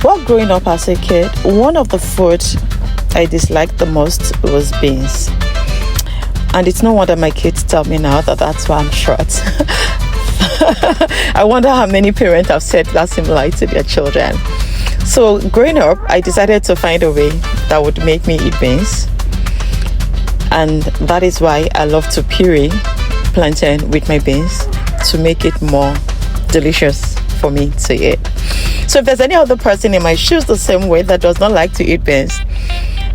While growing up as a kid, one of the foods I disliked the most was beans. And it's no wonder my kids tell me now that that's why I'm short. I wonder how many parents have said that similar to their children. So growing up, I decided to find a way that would make me eat beans. And that is why I love to puree plantain with my beans to make it more delicious for me to eat. So if there's any other person in my shoes the same way that does not like to eat beans,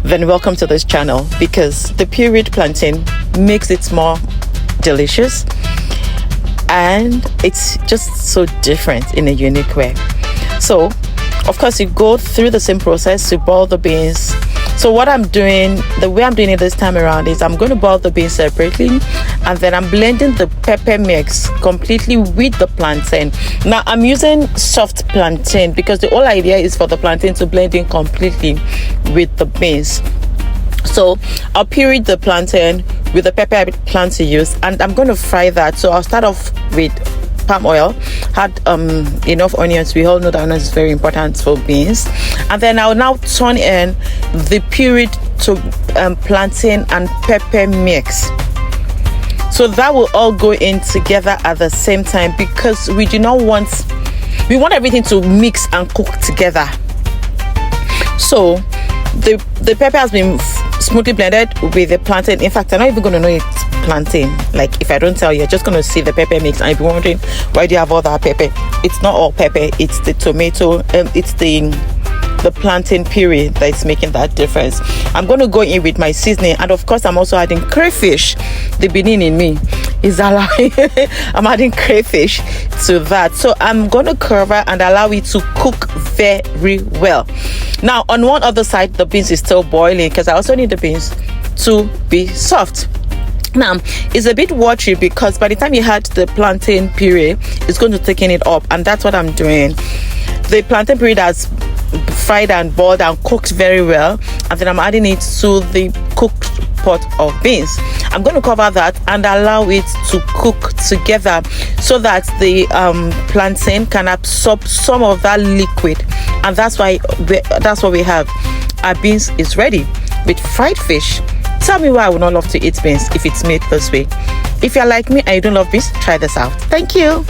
then welcome to this channel, because the pureed plantain makes it more delicious and it's just so different in a unique way. So of course you go through the same process to boil the beans. So what I'm doing, the way I'm doing it this time around is I'm going to boil the beans separately, and then I'm blending the pepper mix completely with the plantain. Now I'm using soft plantain because the whole idea is for the plantain to blend in completely with the beans. So I'll puree the plantain with the pepper I plan to use, and I'm going to fry that. So I'll start off with palm oil, add enough onions. We all know that onions is very important for beans. And then I'll now turn in the pureed to plantain and pepper mix. So that will all go in together at the same time, because we want everything to mix and cook together. So the pepper has been smoothly blended with the plantain. In fact, I'm not even going to know it's plantain. Like, if I don't tell you, you're just going to see the pepper mix and you'll be wondering, why do you have all that pepper? It's not all pepper, it's the tomato, it's the plantain puree that is making that difference. I'm going to go in with my seasoning, and of course I'm also adding crayfish. The Benin in me is allowing I'm adding crayfish to that. So I'm going to cover and allow it to cook very well. Now on one other side, the beans is still boiling because I also need the beans to be soft. Now it's a bit watery because by the time you had the plantain puree, it's going to thicken it up, and that's what I'm doing. The plantain puree that's fried and boiled and cooked very well, and then I'm adding it to the cooked pot of beans. I'm going to cover that and allow it to cook together so that the plantain can absorb some of that liquid, and that's what we have. Our beans is ready with fried fish. Tell me why I would not love to eat beans if it's made this way. If you're like me and you don't love beans, try this out. Thank you.